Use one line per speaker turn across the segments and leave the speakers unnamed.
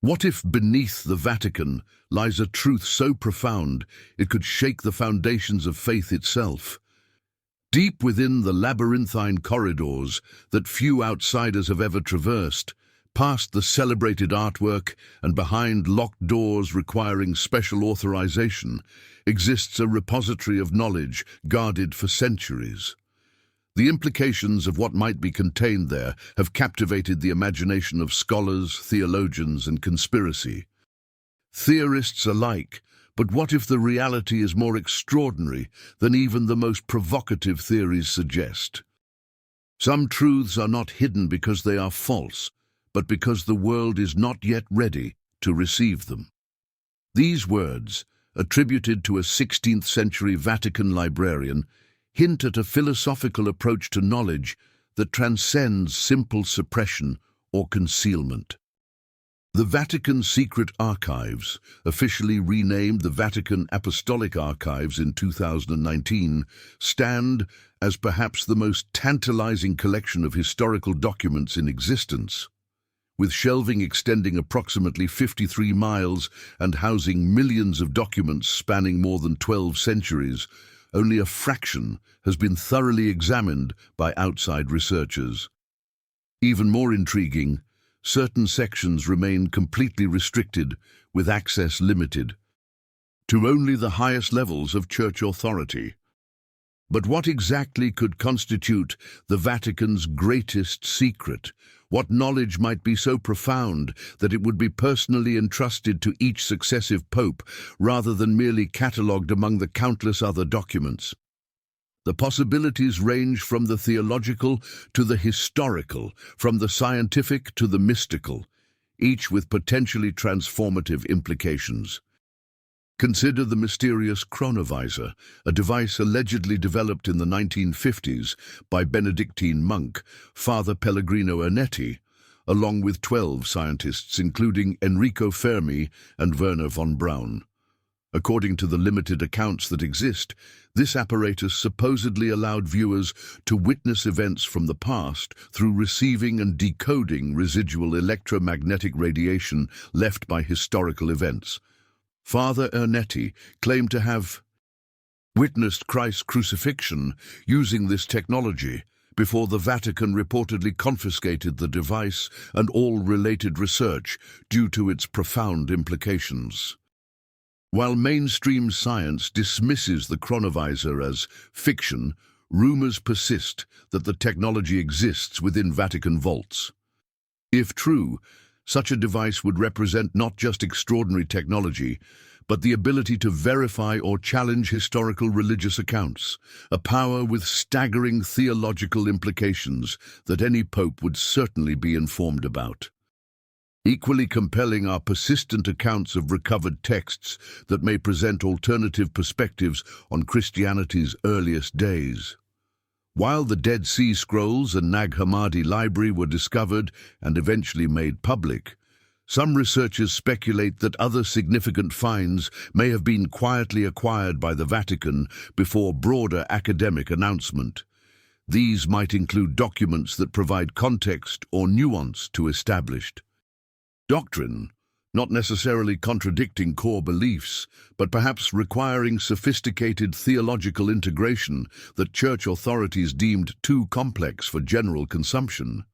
What if beneath the Vatican lies a truth so profound it could shake the foundations of faith itself? Deep within the labyrinthine corridors that few outsiders have ever traversed, past the celebrated artwork and behind locked doors requiring special authorization, exists a repository of knowledge guarded for centuries. The implications of what might be contained there have captivated the imagination of scholars, theologians, and conspiracy theorists alike. But what if the reality is more extraordinary than even the most provocative theories suggest? Some truths are not hidden because they are false, but because the world is not yet ready to receive them. These words, attributed to a 16th-century Vatican librarian, hint at a philosophical approach to knowledge that transcends simple suppression or concealment. The Vatican Secret Archives, officially renamed the Vatican Apostolic Archives in 2019, stand as perhaps the most tantalizing collection of historical documents in existence. With shelving extending approximately 53 miles and housing millions of documents spanning more than 12 centuries, only a fraction has been thoroughly examined by outside researchers. Even more intriguing, certain sections remain completely restricted, with access limited to only the highest levels of church authority. But what exactly could constitute the Vatican's greatest secret? What knowledge might be so profound that it would be personally entrusted to each successive pope rather than merely catalogued among the countless other documents? The possibilities range from the theological to the historical, from the scientific to the mystical, each with potentially transformative implications. Consider the mysterious Chronovisor, a device allegedly developed in the 1950s by Benedictine monk Father Pellegrino Ernetti, along with 12 scientists including Enrico Fermi and Werner von Braun. According to the limited accounts that exist, this apparatus supposedly allowed viewers to witness events from the past through receiving and decoding residual electromagnetic radiation left by historical events. Father Ernetti claimed to have witnessed Christ's crucifixion using this technology before the Vatican reportedly confiscated the device and all related research due to its profound implications. While mainstream science dismisses the Chronovisor as fiction, rumors persist that the technology exists within Vatican vaults. If true, such a device would represent not just extraordinary technology, but the ability to verify or challenge historical religious accounts, a power with staggering theological implications that any pope would certainly be informed about. Equally compelling are persistent accounts of recovered texts that may present alternative perspectives on Christianity's earliest days. While the Dead Sea Scrolls and Nag Hammadi Library were discovered and eventually made public, some researchers speculate that other significant finds may have been quietly acquired by the Vatican before broader academic announcement. These might include documents that provide context or nuance to established doctrine, not necessarily contradicting core beliefs, but perhaps requiring sophisticated theological integration that church authorities deemed too complex for general consumption.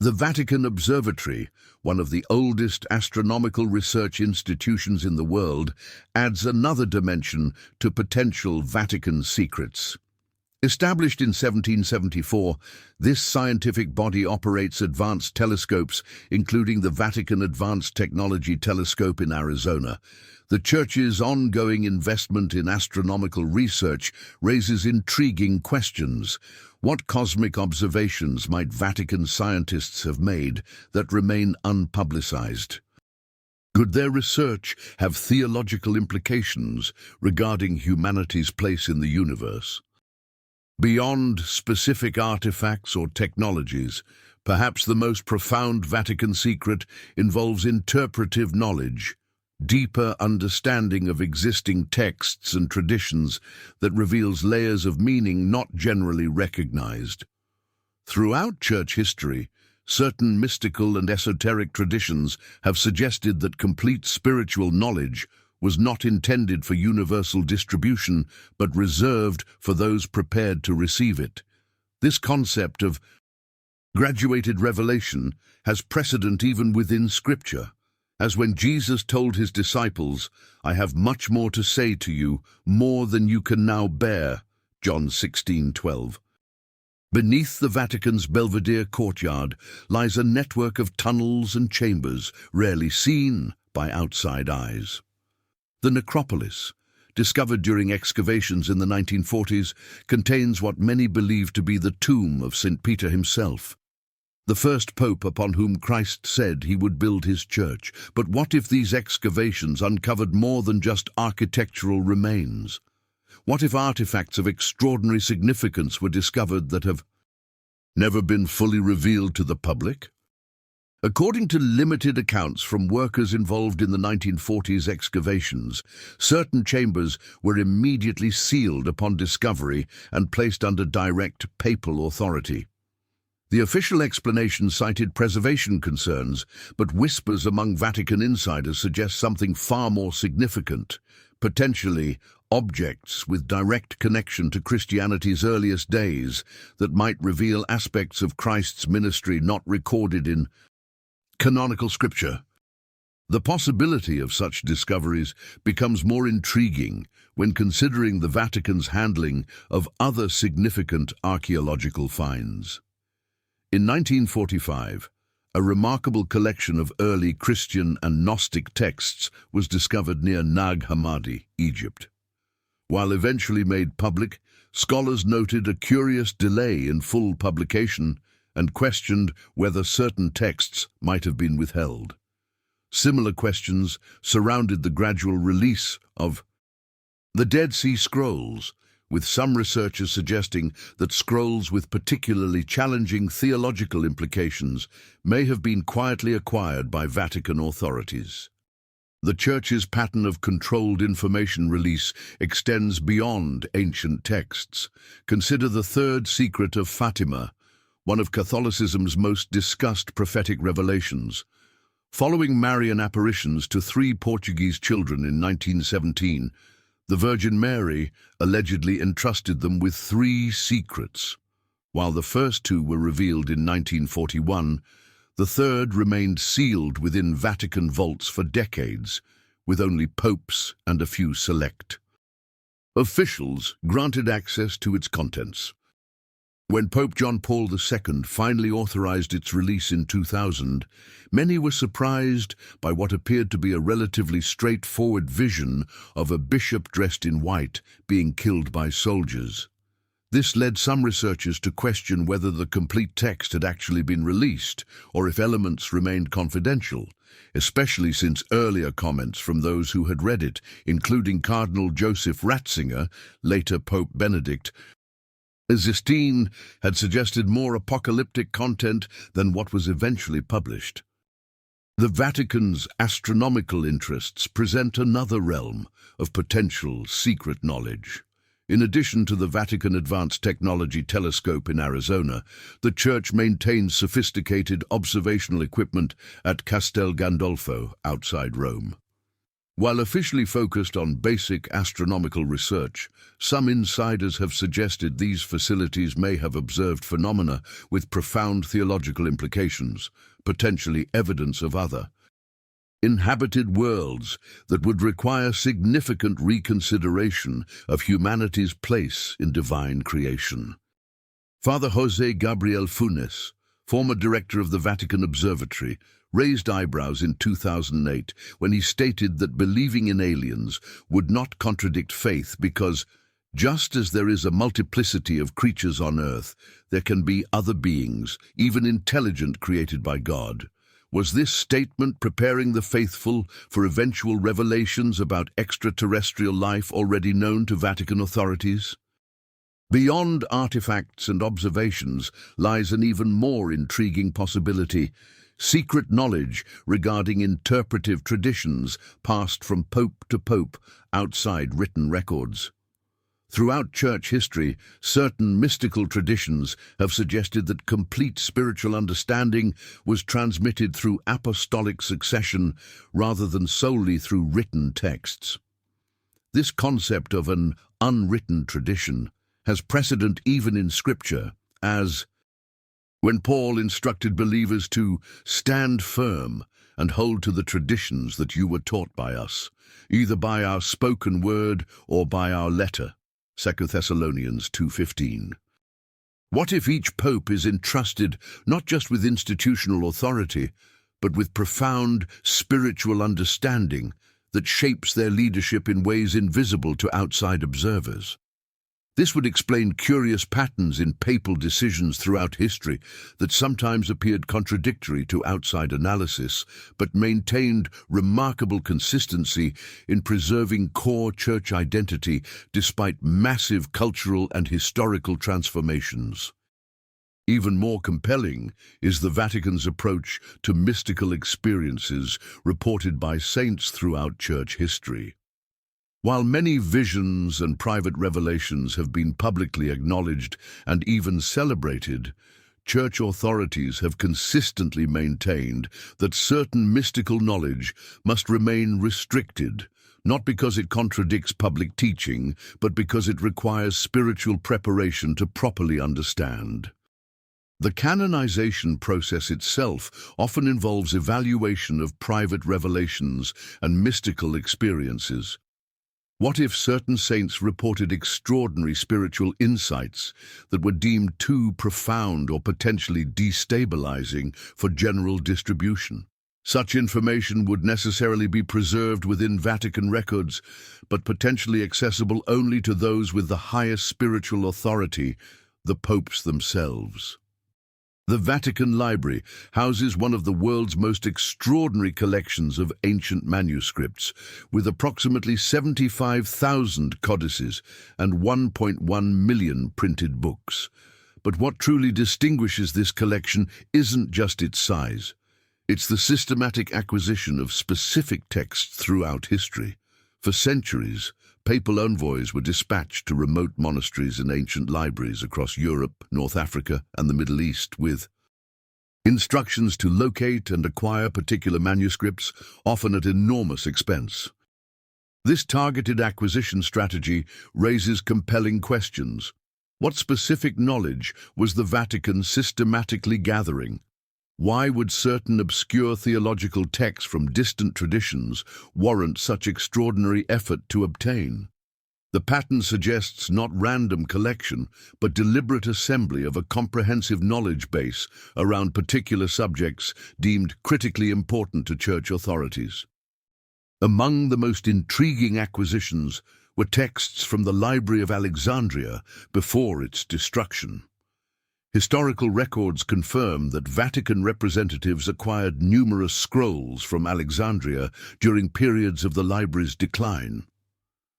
The Vatican Observatory, one of the oldest astronomical research institutions in the world, adds another dimension to potential Vatican secrets. Established in 1774, this scientific body operates advanced telescopes, including the Vatican Advanced Technology Telescope in Arizona. The Church's ongoing investment in astronomical research raises intriguing questions. What cosmic observations might Vatican scientists have made that remain unpublicized? Could their research have theological implications regarding humanity's place in the universe? Beyond specific artifacts or technologies, perhaps the most profound Vatican secret involves interpretive knowledge, deeper understanding of existing texts and traditions that reveals layers of meaning not generally recognized. Throughout church history, certain mystical and esoteric traditions have suggested that complete spiritual knowledge was not intended for universal distribution, but reserved for those prepared to receive it. This concept of graduated revelation has precedent even within Scripture, as when Jesus told his disciples, "I have much more to say to you, more than you can now bear," John 16:12. Beneath the Vatican's Belvedere courtyard lies a network of tunnels and chambers rarely seen by outside eyes. The necropolis, discovered during excavations in the 1940s, contains what many believe to be the tomb of St. Peter himself, the first pope upon whom Christ said he would build his church. But what if these excavations uncovered more than just architectural remains? What if artifacts of extraordinary significance were discovered that have never been fully revealed to the public? According to limited accounts from workers involved in the 1940s excavations, certain chambers were immediately sealed upon discovery and placed under direct papal authority. The official explanation cited preservation concerns, but whispers among Vatican insiders suggest something far more significant, potentially objects with direct connection to Christianity's earliest days that might reveal aspects of Christ's ministry not recorded in canonical scripture. The possibility of such discoveries becomes more intriguing when considering the Vatican's handling of other significant archaeological finds. In 1945, a remarkable collection of early Christian and Gnostic texts was discovered near Nag Hammadi, Egypt. While eventually made public, scholars noted a curious delay in full publication and questioned whether certain texts might have been withheld. Similar questions surrounded the gradual release of the Dead Sea Scrolls, with some researchers suggesting that scrolls with particularly challenging theological implications may have been quietly acquired by Vatican authorities. The Church's pattern of controlled information release extends beyond ancient texts. Consider the third secret of Fatima, one of Catholicism's most discussed prophetic revelations. Following Marian apparitions to 3 Portuguese children in 1917, the Virgin Mary allegedly entrusted them with 3 secrets. While the first 2 were revealed in 1941, the third remained sealed within Vatican vaults for decades, with only popes and a few select officials granted access to its contents. When Pope John Paul II finally authorized its release in 2000, many were surprised by what appeared to be a relatively straightforward vision of a bishop dressed in white being killed by soldiers. This led some researchers to question whether the complete text had actually been released or if elements remained confidential, especially since earlier comments from those who had read it, including Cardinal Joseph Ratzinger, later Pope Benedict XVI, had suggested more apocalyptic content than what was eventually published. The Vatican's astronomical interests present another realm of potential secret knowledge. In addition to the Vatican Advanced Technology Telescope in Arizona, the Church maintains sophisticated observational equipment at Castel Gandolfo, outside Rome. While officially focused on basic astronomical research, some insiders have suggested these facilities may have observed phenomena with profound theological implications, potentially evidence of other inhabited worlds that would require significant reconsideration of humanity's place in divine creation. Father José Gabriel Funes, former director of the Vatican Observatory, raised eyebrows in 2008 when he stated that believing in aliens would not contradict faith because, just as there is a multiplicity of creatures on Earth, there can be other beings, even intelligent, created by God. Was this statement preparing the faithful for eventual revelations about extraterrestrial life already known to Vatican authorities? Beyond artifacts and observations lies an even more intriguing possibility: secret knowledge regarding interpretive traditions passed from pope to pope outside written records. Throughout church history, certain mystical traditions have suggested that complete spiritual understanding was transmitted through apostolic succession rather than solely through written texts. This concept of an unwritten tradition has precedent even in Scripture, as when Paul instructed believers to stand firm and hold to the traditions that you were taught by us, either by our spoken word or by our letter. 2 Thessalonians 2:15. What if each pope is entrusted not just with institutional authority, but with profound spiritual understanding that shapes their leadership in ways invisible to outside observers? This would explain curious patterns in papal decisions throughout history that sometimes appeared contradictory to outside analysis, but maintained remarkable consistency in preserving core church identity despite massive cultural and historical transformations. Even more compelling is the Vatican's approach to mystical experiences reported by saints throughout church history. While many visions and private revelations have been publicly acknowledged and even celebrated, church authorities have consistently maintained that certain mystical knowledge must remain restricted, not because it contradicts public teaching, but because it requires spiritual preparation to properly understand. The canonization process itself often involves evaluation of private revelations and mystical experiences. What if certain saints reported extraordinary spiritual insights that were deemed too profound or potentially destabilizing for general distribution? Such information would necessarily be preserved within Vatican records, but potentially accessible only to those with the highest spiritual authority, the popes themselves. The Vatican Library houses one of the world's most extraordinary collections of ancient manuscripts, with approximately 75,000 codices and 1.1 million printed books. But what truly distinguishes this collection isn't just its size. It's the systematic acquisition of specific texts throughout history. For centuries, papal envoys were dispatched to remote monasteries and ancient libraries across Europe, North Africa, and the Middle East with instructions to locate and acquire particular manuscripts, often at enormous expense. This targeted acquisition strategy raises compelling questions. What specific knowledge was the Vatican systematically gathering? Why would certain obscure theological texts from distant traditions warrant such extraordinary effort to obtain? The pattern suggests not random collection, but deliberate assembly of a comprehensive knowledge base around particular subjects deemed critically important to church authorities. Among the most intriguing acquisitions were texts from the Library of Alexandria before its destruction. Historical records confirm that Vatican representatives acquired numerous scrolls from Alexandria during periods of the library's decline.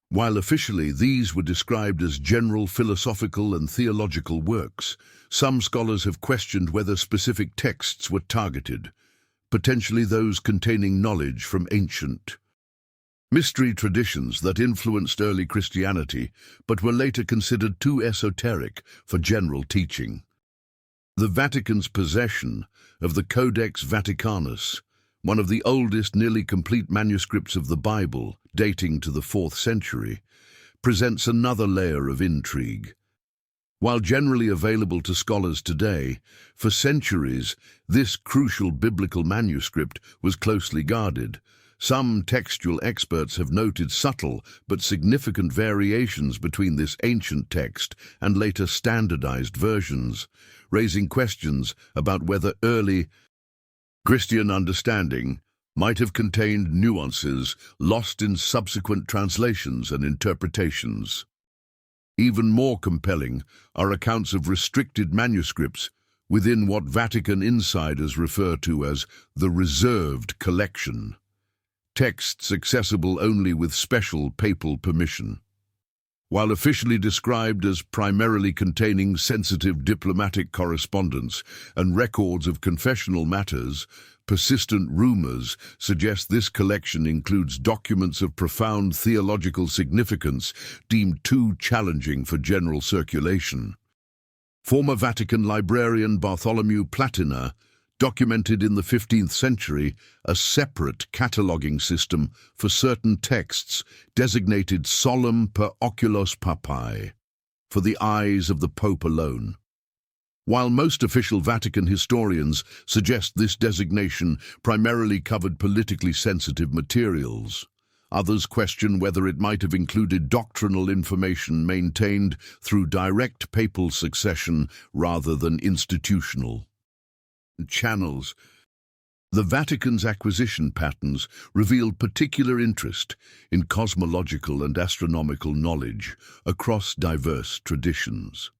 While officially these were described as general philosophical and theological works, some scholars have questioned whether specific texts were targeted, potentially those containing knowledge from ancient mystery traditions that influenced early Christianity but were later considered too esoteric for general teaching. The Vatican's possession of the Codex Vaticanus, one of the oldest nearly complete manuscripts of the Bible, dating to the 4th century, presents another layer of intrigue. While generally available to scholars today, for centuries this crucial biblical manuscript was closely guarded. Some textual experts have noted subtle but significant variations between this ancient text and later standardized versions, raising questions about whether early Christian understanding might have contained nuances lost in subsequent translations and interpretations. Even more compelling are accounts of restricted manuscripts within what Vatican insiders refer to as the reserved collection, texts accessible only with special papal permission. While officially described as primarily containing sensitive diplomatic correspondence and records of confessional matters, persistent rumors suggest this collection includes documents of profound theological significance deemed too challenging for general circulation. Former Vatican librarian Bartholomew Platina documented in the 15th century a separate cataloguing system for certain texts designated solemn per oculos papae, for the eyes of the Pope alone. While most official Vatican historians suggest this designation primarily covered politically sensitive materials, others question whether it might have included doctrinal information maintained through direct papal succession rather than institutional channels. The Vatican's acquisition patterns revealed particular interest in cosmological and astronomical knowledge across diverse traditions.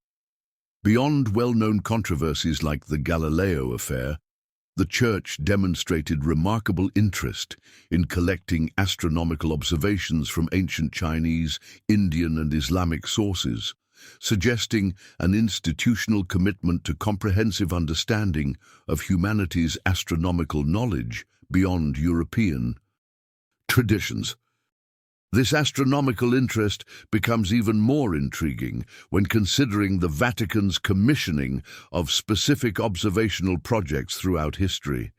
Beyond well-known controversies like the Galileo affair, the Church demonstrated remarkable interest in collecting astronomical observations from ancient Chinese, Indian, and Islamic sources, suggesting an institutional commitment to comprehensive understanding of humanity's astronomical knowledge beyond European traditions. This astronomical interest becomes even more intriguing when considering the Vatican's commissioning of specific observational projects throughout history.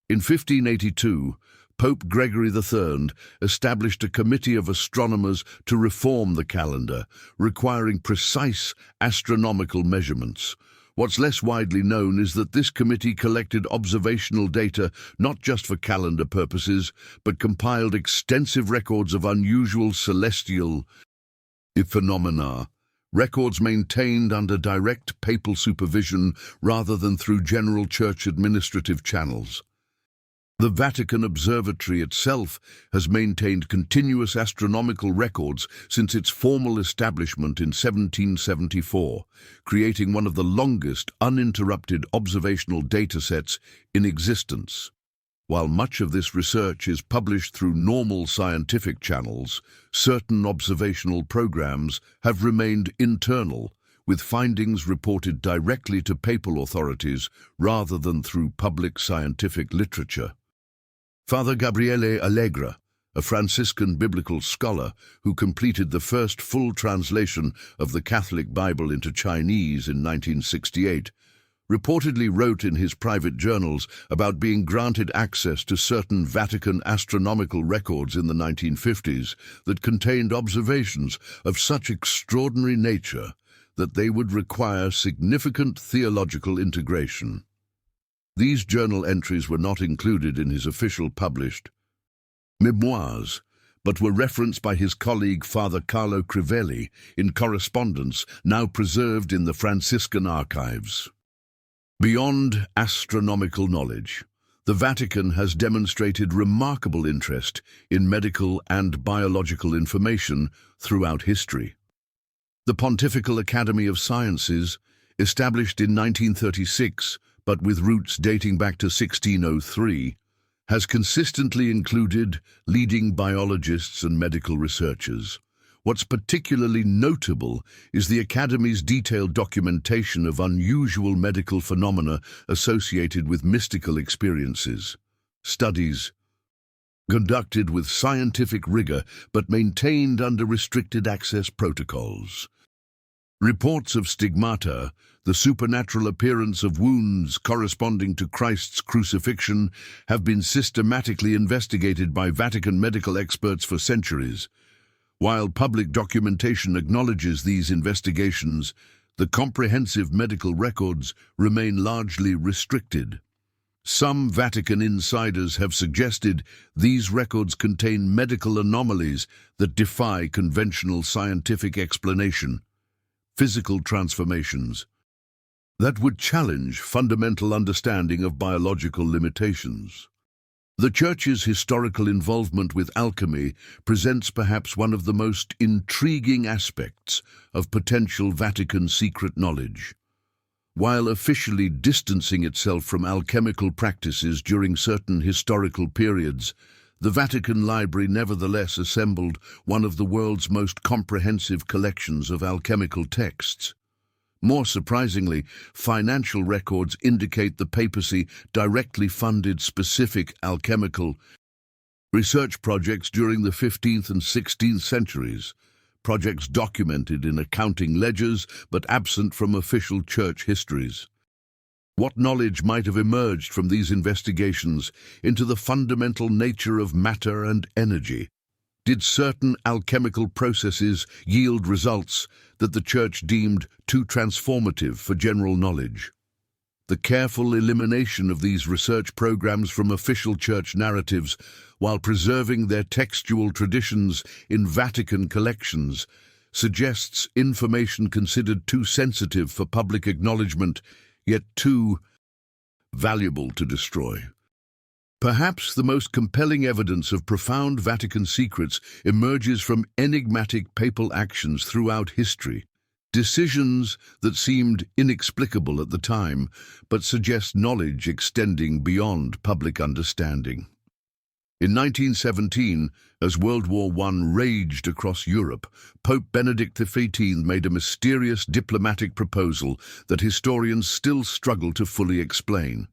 In 1582, Pope Gregory III established a committee of astronomers to reform the calendar, requiring precise astronomical measurements. What's less widely known is that this committee collected observational data not just for calendar purposes, but compiled extensive records of unusual celestial phenomena, records maintained under direct papal supervision rather than through general church administrative channels. The Vatican Observatory itself has maintained continuous astronomical records since its formal establishment in 1774, creating one of the longest uninterrupted observational datasets in existence. While much of this research is published through normal scientific channels, certain observational programs have remained internal, with findings reported directly to papal authorities rather than through public scientific literature. Father Gabriele Allegra, a Franciscan biblical scholar who completed the first full translation of the Catholic Bible into Chinese in 1968, reportedly wrote in his private journals about being granted access to certain Vatican astronomical records in the 1950s that contained observations of such extraordinary nature that they would require significant theological integration. These journal entries were not included in his official published memoirs, but were referenced by his colleague Father Carlo Crivelli in correspondence now preserved in the Franciscan archives. Beyond astronomical knowledge, the Vatican has demonstrated remarkable interest in medical and biological information throughout history. The Pontifical Academy of Sciences, established in 1936, but with roots dating back to 1603, has consistently included leading biologists and medical researchers. What's particularly notable is the Academy's detailed documentation of unusual medical phenomena associated with mystical experiences. Studies conducted with scientific rigor but maintained under restricted access protocols. Reports of stigmata, the supernatural appearance of wounds corresponding to Christ's crucifixion, have been systematically investigated by Vatican medical experts for centuries. While public documentation acknowledges these investigations, the comprehensive medical records remain largely restricted. Some Vatican insiders have suggested these records contain medical anomalies that defy conventional scientific explanation, physical transformations that would challenge fundamental understanding of biological limitations. The Church's historical involvement with alchemy presents perhaps one of the most intriguing aspects of potential Vatican secret knowledge. While officially distancing itself from alchemical practices during certain historical periods, The Vatican Library nevertheless assembled one of the world's most comprehensive collections of alchemical texts. More surprisingly, financial records indicate the papacy directly funded specific alchemical research projects during the 15th and 16th centuries, projects documented in accounting ledgers but absent from official church histories. What knowledge might have emerged from these investigations into the fundamental nature of matter and energy? Did certain alchemical processes yield results that the Church deemed too transformative for general knowledge? The careful elimination of these research programs from official Church narratives, while preserving their textual traditions in Vatican collections, suggests information considered too sensitive for public acknowledgement, yet too valuable to destroy. Perhaps the most compelling evidence of profound Vatican secrets emerges from enigmatic papal actions throughout history, decisions that seemed inexplicable at the time, but suggest knowledge extending beyond public understanding. In 1917, as World War I raged across Europe, Pope Benedict XVIII made a mysterious diplomatic proposal that historians still struggle to fully explain.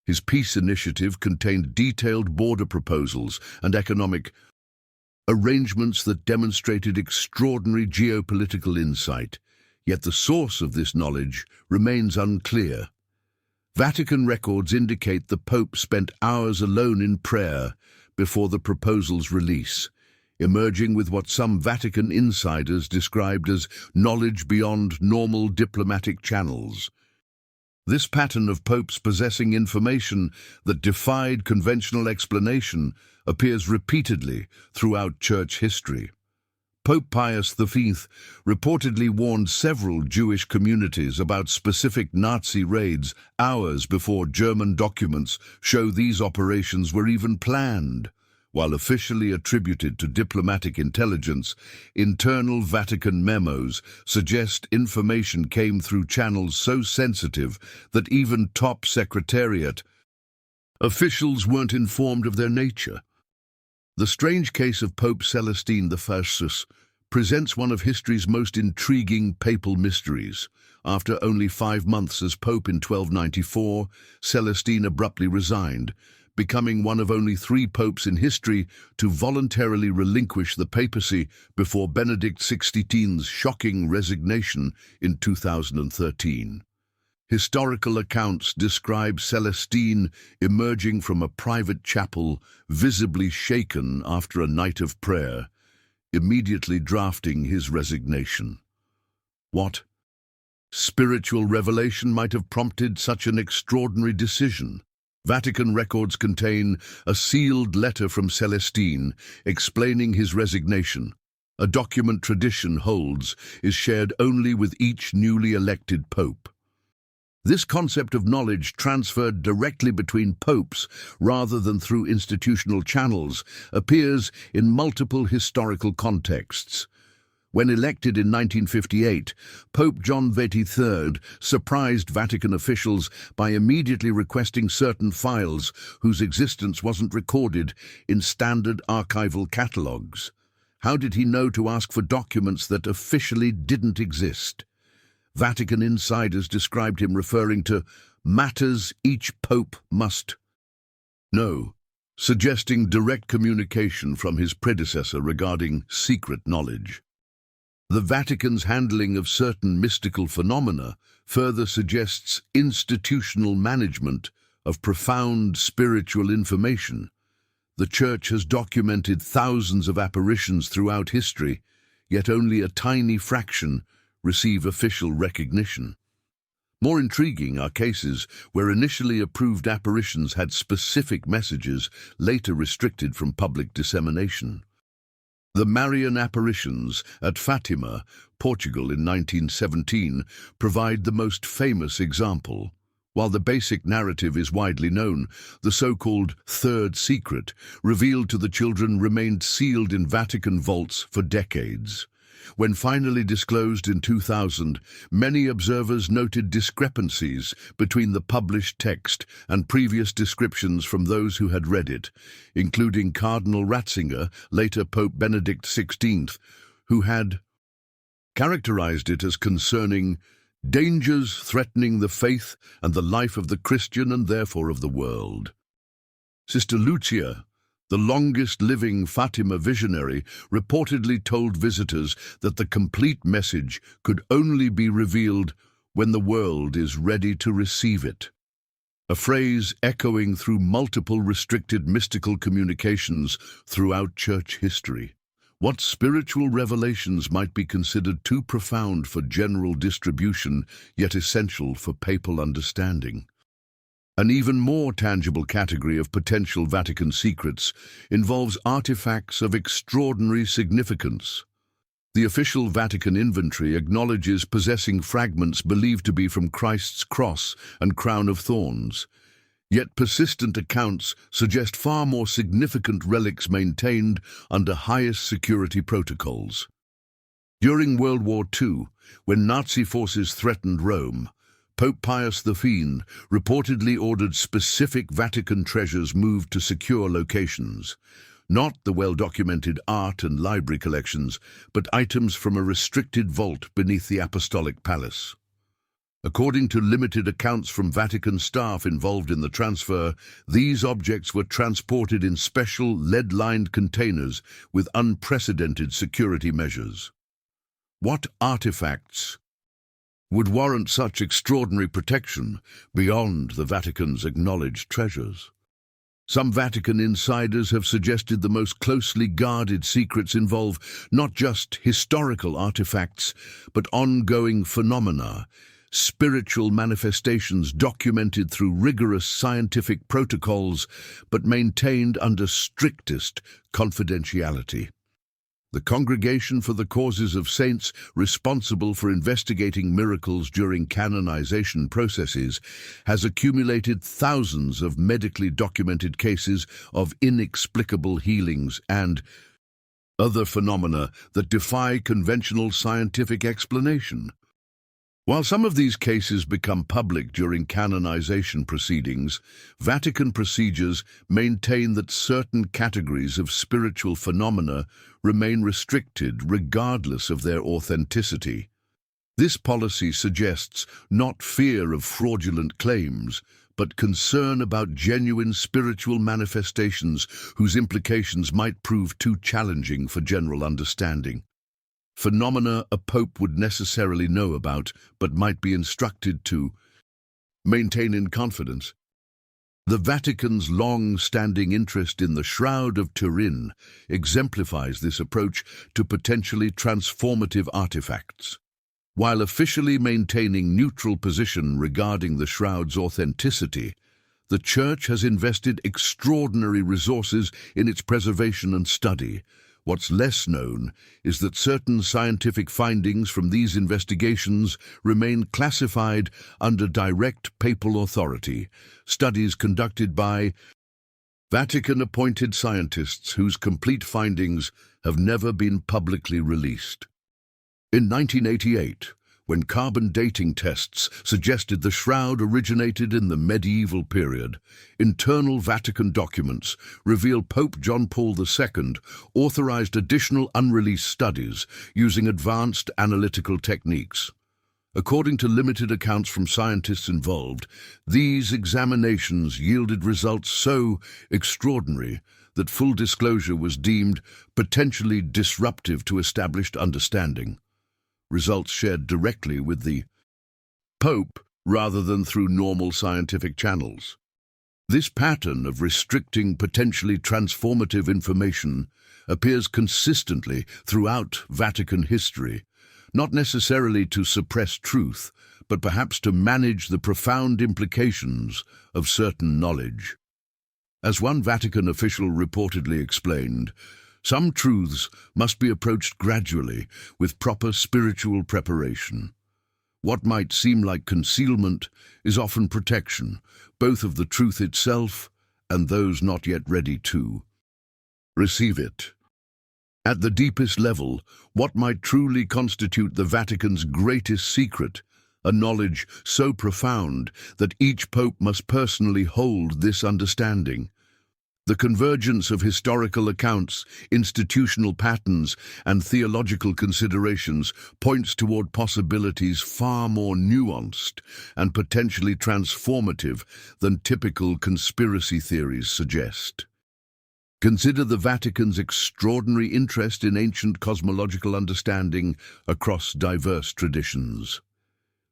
His peace initiative contained detailed border proposals and economic arrangements that demonstrated extraordinary geopolitical insight, yet the source of this knowledge remains unclear. Vatican records indicate the Pope spent hours alone in prayer before the proposal's release, emerging with what some Vatican insiders described as knowledge beyond normal diplomatic channels. This pattern of popes possessing information that defied conventional explanation appears repeatedly throughout church history. Pope Pius V reportedly warned several Jewish communities about specific Nazi raids hours before German documents show these operations were even planned. While officially attributed to diplomatic intelligence, internal Vatican memos suggest information came through channels so sensitive that even top secretariat officials weren't informed of their nature. The strange case of Pope Celestine I presents one of history's most intriguing papal mysteries. After only 5 months as Pope in 1294, Celestine abruptly resigned, becoming one of only 3 popes in history to voluntarily relinquish the papacy before Benedict XVI's shocking resignation in 2013. Historical accounts describe Celestine emerging from a private chapel, visibly shaken after a night of prayer, immediately drafting his resignation. What spiritual revelation might have prompted such an extraordinary decision? Vatican records contain a sealed letter from Celestine explaining his resignation. A document tradition holds is shared only with each newly elected pope. This concept of knowledge transferred directly between popes rather than through institutional channels appears in multiple historical contexts. When elected in 1958, Pope John XXIII surprised Vatican officials by immediately requesting certain files whose existence wasn't recorded in standard archival catalogues. How did he know to ask for documents that officially didn't exist? Vatican insiders described him referring to matters each pope must know, suggesting direct communication from his predecessor regarding secret knowledge. The Vatican's handling of certain mystical phenomena further suggests institutional management of profound spiritual information. The Church has documented thousands of apparitions throughout history, yet only a tiny fraction receive official recognition. More intriguing are cases where initially approved apparitions had specific messages later restricted from public dissemination. The Marian apparitions at Fatima, Portugal in 1917 provide the most famous example. While the basic narrative is widely known, the so-called Third Secret revealed to the children remained sealed in Vatican vaults for decades. When finally disclosed in 2000, many observers noted discrepancies between the published text and previous descriptions from those who had read it, including Cardinal Ratzinger, later Pope Benedict XVI, who had characterized it as concerning dangers threatening the faith and the life of the Christian and therefore of the world. Sister Lucia, the longest-living Fatima visionary, reportedly told visitors that the complete message could only be revealed when the world is ready to receive it. A phrase echoing through multiple restricted mystical communications throughout church history. What spiritual revelations might be considered too profound for general distribution, yet essential for papal understanding? An even more tangible category of potential Vatican secrets involves artifacts of extraordinary significance. The official Vatican inventory acknowledges possessing fragments believed to be from Christ's cross and crown of thorns. Yet persistent accounts suggest far more significant relics maintained under highest security protocols. During World War II, when Nazi forces threatened Rome, Pope Pius V reportedly ordered specific Vatican treasures moved to secure locations. Not the well-documented art and library collections, but items from a restricted vault beneath the Apostolic Palace. According to limited accounts from Vatican staff involved in the transfer, these objects were transported in special lead-lined containers with unprecedented security measures. What artifacts would warrant such extraordinary protection beyond the Vatican's acknowledged treasures? Some Vatican insiders have suggested the most closely guarded secrets involve not just historical artifacts, but ongoing phenomena, spiritual manifestations documented through rigorous scientific protocols, but maintained under strictest confidentiality. The Congregation for the Causes of Saints, responsible for investigating miracles during canonization processes, has accumulated thousands of medically documented cases of inexplicable healings and other phenomena that defy conventional scientific explanation. While some of these cases become public during canonization proceedings, Vatican procedures maintain that certain categories of spiritual phenomena remain restricted regardless of their authenticity. This policy suggests not fear of fraudulent claims, but concern about genuine spiritual manifestations whose implications might prove too challenging for general understanding. Phenomena a pope would necessarily know about, but might be instructed to maintain in confidence. The Vatican's long-standing interest in the Shroud of Turin exemplifies this approach to potentially transformative artifacts. While officially maintaining neutral position regarding the shroud's authenticity, the Church has invested extraordinary resources in its preservation and study. What's less known is that certain scientific findings from these investigations remain classified under direct papal authority, studies conducted by Vatican-appointed scientists whose complete findings have never been publicly released. In 1988, when carbon dating tests suggested the shroud originated in the medieval period, internal Vatican documents reveal Pope John Paul II authorized additional unreleased studies using advanced analytical techniques. According to limited accounts from scientists involved, these examinations yielded results so extraordinary that full disclosure was deemed potentially disruptive to established understanding. Results shared directly with the Pope rather than through normal scientific channels. This pattern of restricting potentially transformative information appears consistently throughout Vatican history, not necessarily to suppress truth, but perhaps to manage the profound implications of certain knowledge. As one Vatican official reportedly explained, some truths must be approached gradually, with proper spiritual preparation. What might seem like concealment is often protection, both of the truth itself and those not yet ready to receive it. At the deepest level, what might truly constitute the Vatican's greatest secret, a knowledge so profound that each pope must personally hold this understanding. The convergence of historical accounts, institutional patterns, and theological considerations points toward possibilities far more nuanced and potentially transformative than typical conspiracy theories suggest. Consider the Vatican's extraordinary interest in ancient cosmological understanding across diverse traditions.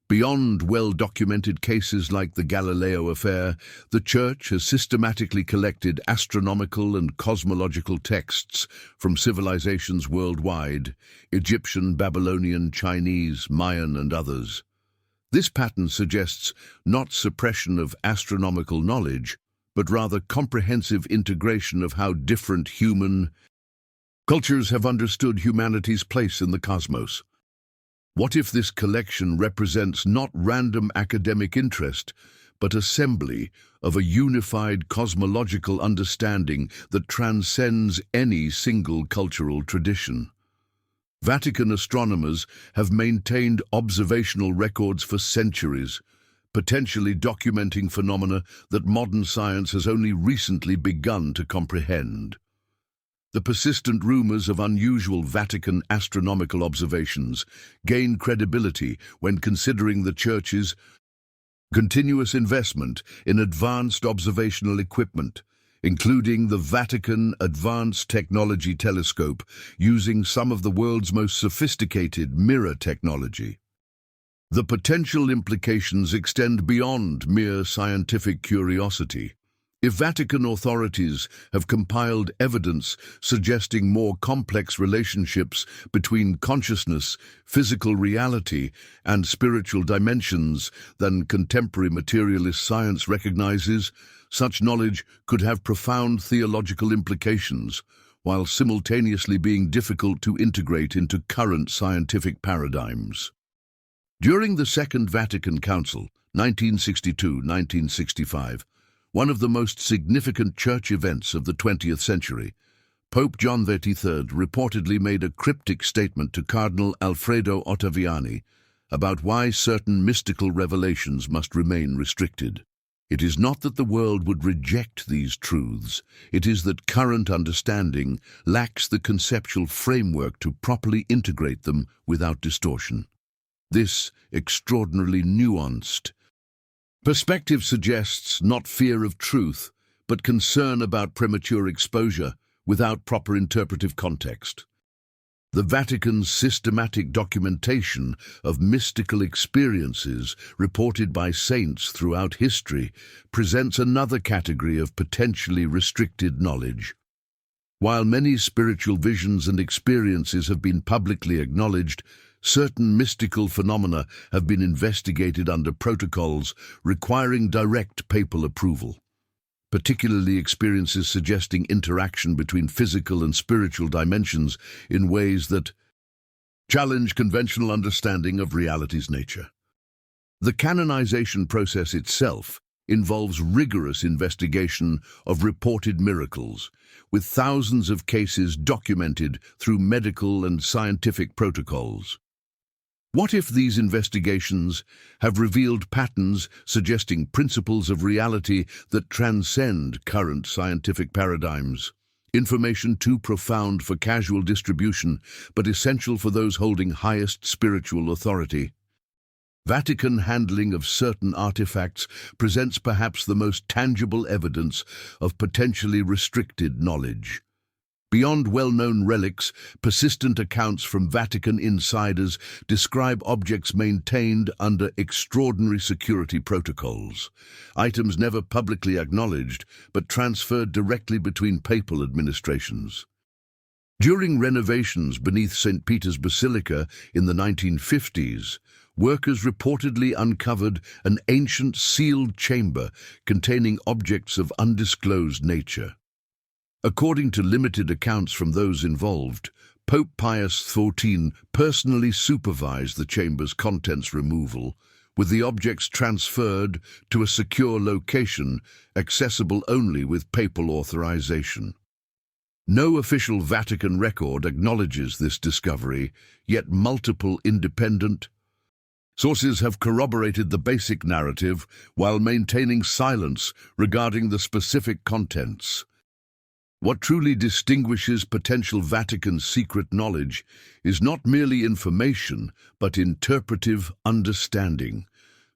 Beyond well-documented cases like the Galileo affair, the Church has systematically collected astronomical and cosmological texts from civilizations worldwide: Egyptian, Babylonian, Chinese, Mayan, and others. This pattern suggests not suppression of astronomical knowledge, but rather comprehensive integration of how different human cultures have understood humanity's place in the cosmos. What if this collection represents not random academic interest, but assembly of a unified cosmological understanding that transcends any single cultural tradition? Vatican astronomers have maintained observational records for centuries, potentially documenting phenomena that modern science has only recently begun to comprehend. The persistent rumors of unusual Vatican astronomical observations gain credibility when considering the Church's continuous investment in advanced observational equipment, including the Vatican Advanced Technology Telescope, using some of the world's most sophisticated mirror technology. The potential implications extend beyond mere scientific curiosity. If Vatican authorities have compiled evidence suggesting more complex relationships between consciousness, physical reality, and spiritual dimensions than contemporary materialist science recognizes, such knowledge could have profound theological implications, while simultaneously being difficult to integrate into current scientific paradigms. During the Second Vatican Council, 1962-1965, one of the most significant church events of the 20th century, Pope John XXIII reportedly made a cryptic statement to Cardinal Alfredo Ottaviani about why certain mystical revelations must remain restricted. It is not that the world would reject these truths, it is that current understanding lacks the conceptual framework to properly integrate them without distortion. This extraordinarily nuanced perspective suggests not fear of truth, but concern about premature exposure without proper interpretive context. The Vatican's systematic documentation of mystical experiences reported by saints throughout history presents another category of potentially restricted knowledge. While many spiritual visions and experiences have been publicly acknowledged, certain mystical phenomena have been investigated under protocols requiring direct papal approval, particularly experiences suggesting interaction between physical and spiritual dimensions in ways that challenge conventional understanding of reality's nature. The canonization process itself involves rigorous investigation of reported miracles, with thousands of cases documented through medical and scientific protocols. What if these investigations have revealed patterns suggesting principles of reality that transcend current scientific paradigms? Information too profound for casual distribution, but essential for those holding highest spiritual authority. Vatican handling of certain artifacts presents perhaps the most tangible evidence of potentially restricted knowledge. Beyond well-known relics, persistent accounts from Vatican insiders describe objects maintained under extraordinary security protocols, items never publicly acknowledged but transferred directly between papal administrations. During renovations beneath St. Peter's Basilica in the 1950s, workers reportedly uncovered an ancient sealed chamber containing objects of undisclosed nature. According to limited accounts from those involved, Pope Pius XIV personally supervised the chamber's contents removal, with the objects transferred to a secure location accessible only with papal authorization. No official Vatican record acknowledges this discovery, yet multiple independent sources have corroborated the basic narrative while maintaining silence regarding the specific contents. What truly distinguishes potential Vatican secret knowledge is not merely information, but interpretive understanding,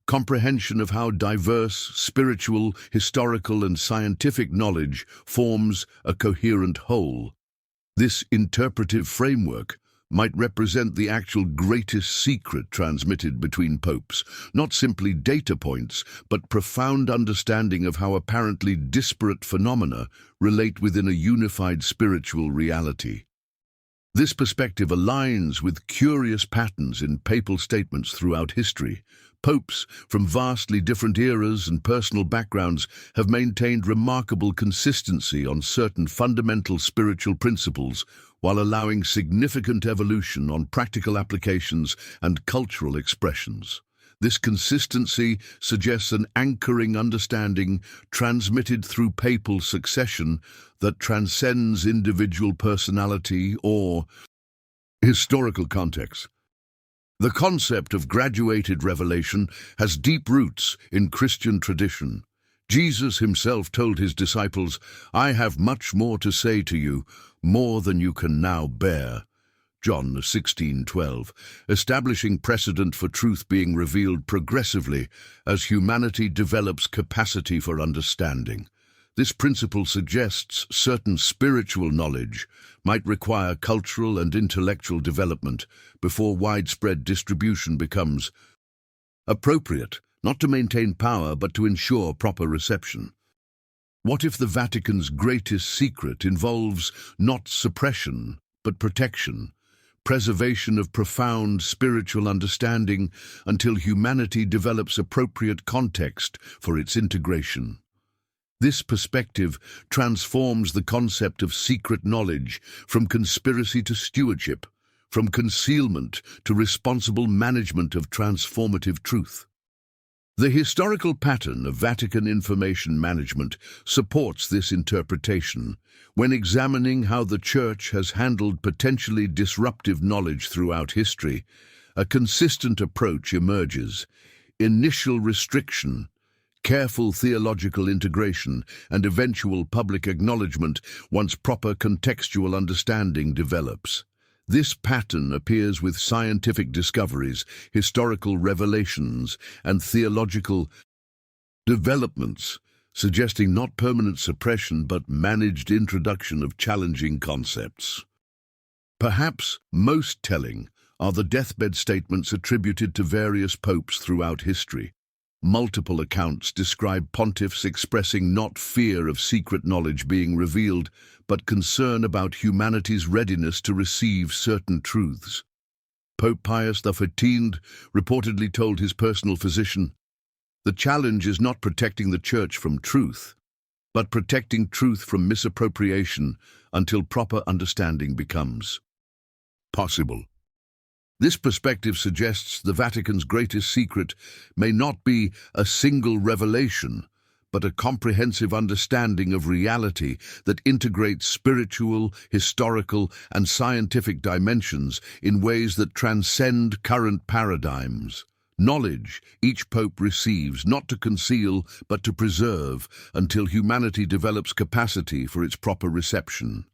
comprehension of how diverse spiritual, historical, and scientific knowledge forms a coherent whole. This interpretive framework might represent the actual greatest secret transmitted between popes, not simply data points, but profound understanding of how apparently disparate phenomena relate within a unified spiritual reality. This perspective aligns with curious patterns in papal statements throughout history. Popes from vastly different eras and personal backgrounds have maintained remarkable consistency on certain fundamental spiritual principles, while allowing significant evolution on practical applications and cultural expressions. This consistency suggests an anchoring understanding transmitted through papal succession that transcends individual personality or historical context. The concept of graduated revelation has deep roots in Christian tradition. Jesus himself told his disciples, "I have much more to say to you, more than you can now bear." John 16:12, establishing precedent for truth being revealed progressively as humanity develops capacity for understanding. This principle suggests certain spiritual knowledge might require cultural and intellectual development before widespread distribution becomes appropriate, not to maintain power but to ensure proper reception. What if the Vatican's greatest secret involves not suppression but protection, preservation of profound spiritual understanding until humanity develops appropriate context for its integration? This perspective transforms the concept of secret knowledge from conspiracy to stewardship, from concealment to responsible management of transformative truth. The historical pattern of Vatican information management supports this interpretation. When examining how the Church has handled potentially disruptive knowledge throughout history, a consistent approach emerges: initial restriction, careful theological integration, and eventual public acknowledgement once proper contextual understanding develops. This pattern appears with scientific discoveries, historical revelations, and theological developments, suggesting not permanent suppression but managed introduction of challenging concepts. Perhaps most telling are the deathbed statements attributed to various popes throughout history. Multiple accounts describe pontiffs expressing not fear of secret knowledge being revealed, but concern about humanity's readiness to receive certain truths. Pope Pius XIV reportedly told his personal physician, "The challenge is not protecting the Church from truth, but protecting truth from misappropriation until proper understanding becomes possible." This perspective suggests the Vatican's greatest secret may not be a single revelation, but a comprehensive understanding of reality that integrates spiritual, historical, and scientific dimensions in ways that transcend current paradigms. Knowledge each pope receives not to conceal but to preserve until humanity develops capacity for its proper reception.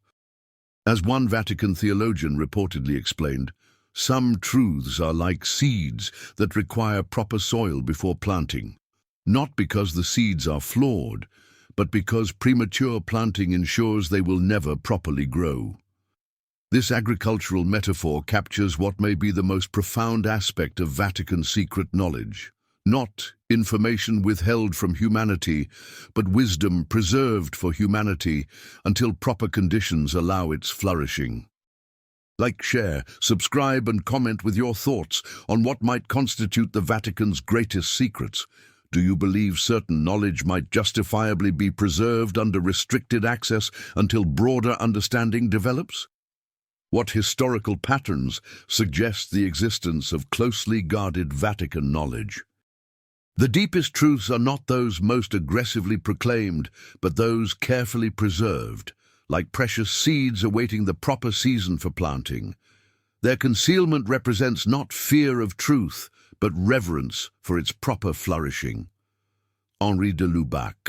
As one Vatican theologian reportedly explained, some truths are like seeds that require proper soil before planting, not because the seeds are flawed, but because premature planting ensures they will never properly grow. This agricultural metaphor captures what may be the most profound aspect of Vatican secret knowledge: not information withheld from humanity, but wisdom preserved for humanity until proper conditions allow its flourishing. Like, share, subscribe, and comment with your thoughts on what might constitute the Vatican's greatest secrets. Do you believe certain knowledge might justifiably be preserved under restricted access until broader understanding develops? What historical patterns suggest the existence of closely guarded Vatican knowledge? The deepest truths are not those most aggressively proclaimed, but those carefully preserved, like precious seeds awaiting the proper season for planting. Their concealment represents not fear of truth, but reverence for its proper flourishing. Henri de Lubac.